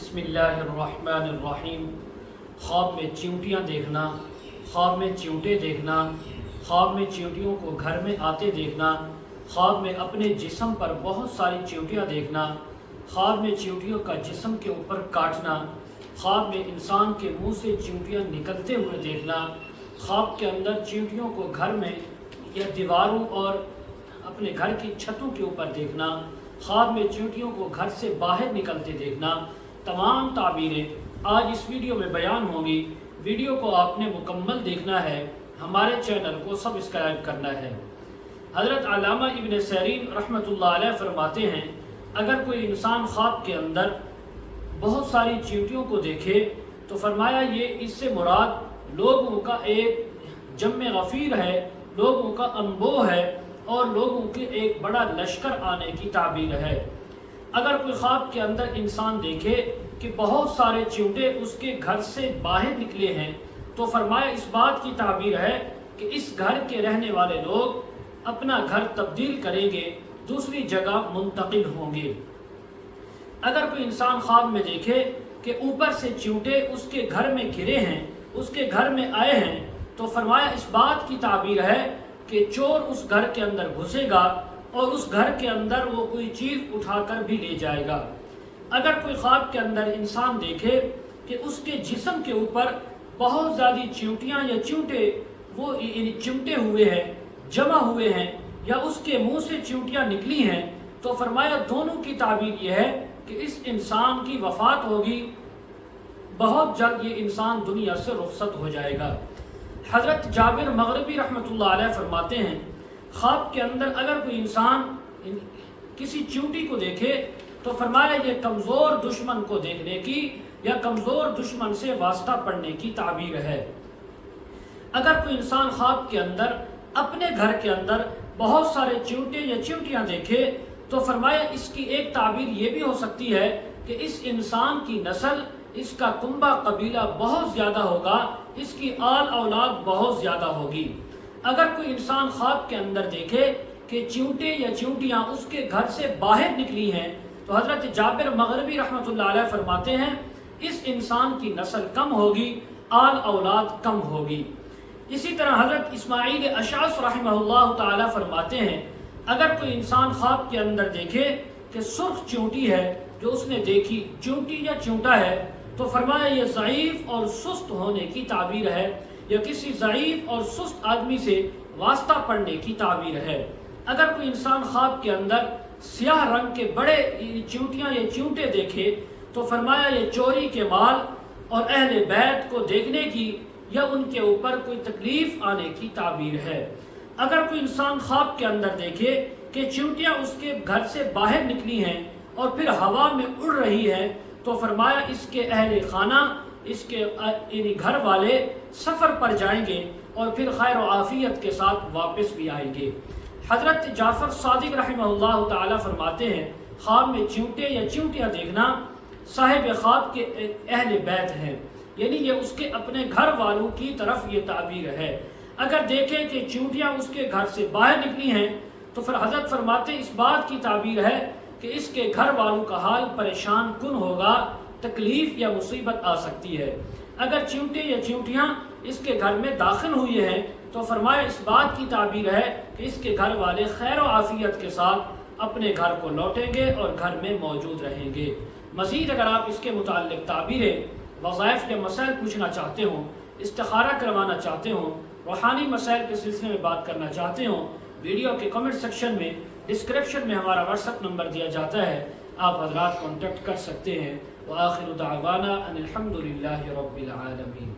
بسم اللہ الرحمن الرحیم۔ خواب میں چیونٹیاں دیکھنا، خواب میں چیونٹے دیکھنا، خواب میں چیونٹیوں کو گھر میں آتے دیکھنا، خواب میں اپنے جسم پر بہت ساری چیونٹیاں دیکھنا، خواب میں چیونٹیوں کا جسم کے اوپر کاٹنا، خواب میں انسان کے منہ سے چیونٹیاں نکلتے ہوئے دیکھنا، خواب کے اندر چیونٹیوں کو گھر میں یا دیواروں اور اپنے گھر کی چھتوں کے اوپر دیکھنا، خواب میں چیونٹیوں کو گھر سے باہر نکلتے دیکھنا، تمام تعبیریں آج اس ویڈیو میں بیان ہوں گی۔ ویڈیو کو آپ نے مکمل دیکھنا ہے، ہمارے چینل کو سبسکرائب کرنا ہے۔ حضرت علامہ ابن سیرین رحمۃ اللہ علیہ فرماتے ہیں، اگر کوئی انسان خواب کے اندر بہت ساری چیونٹیوں کو دیکھے تو فرمایا یہ اس سے مراد لوگوں کا ایک جمع غفیر ہے، لوگوں کا انبوہ ہے اور لوگوں کے ایک بڑا لشکر آنے کی تعبیر ہے۔ اگر کوئی خواب کے اندر انسان دیکھے کہ بہت سارے چیونٹے اس کے گھر سے باہر نکلے ہیں تو فرمایا اس بات کی تعبیر ہے کہ اس گھر کے رہنے والے لوگ اپنا گھر تبدیل کریں گے، دوسری جگہ منتقل ہوں گے۔ اگر کوئی انسان خواب میں دیکھے کہ اوپر سے چیونٹے اس کے گھر میں گرے ہیں، اس کے گھر میں آئے ہیں تو فرمایا اس بات کی تعبیر ہے کہ چور اس گھر کے اندر گھسے گا اور اس گھر کے اندر وہ کوئی چیز اٹھا کر بھی لے جائے گا۔ اگر کوئی خواب کے اندر انسان دیکھے کہ اس کے جسم کے اوپر بہت زیادہ چیونٹیاں یا چیونٹے وہ چمٹے ہوئے ہیں، جمع ہوئے ہیں یا اس کے منہ سے چیونٹیاں نکلی ہیں تو فرمایا دونوں کی تعبیر یہ ہے کہ اس انسان کی وفات ہوگی، بہت جلد یہ انسان دنیا سے رخصت ہو جائے گا۔ حضرت جابر مغربی رحمۃ اللہ علیہ فرماتے ہیں، خواب کے اندر اگر کوئی انسان کسی چیونٹی کو دیکھے تو فرمایا یہ کمزور دشمن کو دیکھنے کی یا کمزور دشمن سے واسطہ پڑھنے کی تعبیر ہے۔ اگر کوئی انسان خواب کے اندر اپنے گھر کے اندر بہت سارے چیونٹے یا چیونٹیاں دیکھے تو فرمایا اس کی ایک تعبیر یہ بھی ہو سکتی ہے کہ اس انسان کی نسل، اس کا کنبہ قبیلہ بہت زیادہ ہوگا، اس کی آل اولاد بہت زیادہ ہوگی۔ اگر کوئی انسان خواب کے اندر دیکھے کہ چیونٹے یا چیونٹیاں اس کے گھر سے باہر نکلی ہیں تو حضرت جابر مغربی رحمۃ اللہ علیہ فرماتے ہیں اس انسان کی نسل کم ہوگی، آل اولاد کم ہوگی۔ اسی طرح حضرت اسماعیل اشعث رحمہ اللہ تعالی فرماتے ہیں، اگر کوئی انسان خواب کے اندر دیکھے کہ سرخ چیونٹی ہے جو اس نے دیکھی، چیونٹی یا چیونٹا ہے تو فرمایا یہ ضعیف اور سست ہونے کی تعبیر ہے یا کسی ضعیف اور سست آدمی سے واسطہ پڑھنے کی تعبیر ہے۔ اگر کوئی انسان خواب کے اندر سیاہ رنگ کے بڑے چیونٹیاں یا چیونٹے دیکھے تو فرمایا یہ چوری کے مال اور اہل بیت کو دیکھنے کی یا ان کے اوپر کوئی تکلیف آنے کی تعبیر ہے۔ اگر کوئی انسان خواب کے اندر دیکھے کہ چیونٹیاں اس کے گھر سے باہر نکلی ہیں اور پھر ہوا میں اڑ رہی ہیں تو فرمایا اس کے اہل خانہ، اس کے گھر والے سفر پر جائیں گے اور پھر خیر و عافیت کے ساتھ واپس بھی آئیں گے۔ حضرت جعفر صادق رحمہ اللہ تعالی فرماتے ہیں، خواب میں چیونٹے یا چیونٹیاں دیکھنا صاحب خواب کے اہل بیت ہیں، یعنی یہ اس کے اپنے گھر والوں کی طرف یہ تعبیر ہے۔ اگر دیکھیں کہ چیونٹیاں اس کے گھر سے باہر نکلی ہیں تو پھر حضرت فرماتے اس بات کی تعبیر ہے کہ اس کے گھر والوں کا حال پریشان کن ہوگا، تکلیف یا مصیبت آ سکتی ہے۔ اگر چیونٹے یا چیونٹیاں اس کے گھر میں داخل ہوئی ہیں تو فرمایا اس بات کی تعبیر ہے کہ اس کے گھر والے خیر و عافیت کے ساتھ اپنے گھر کو لوٹیں گے اور گھر میں موجود رہیں گے۔ مزید اگر آپ اس کے متعلق تعبیریں، وظائف یا مسائل پوچھنا چاہتے ہوں، استخارہ کروانا چاہتے ہوں، روحانی مسائل کے سلسلے میں بات کرنا چاہتے ہوں، ویڈیو کے کمنٹ سیکشن میں ڈسکرپشن میں ہمارا واٹس ایپ نمبر دیا جاتا ہے، آپ حضرات کانٹیکٹ کر سکتے ہیں۔ وآخر دعوانا ان الحمد للہ رب العالمین۔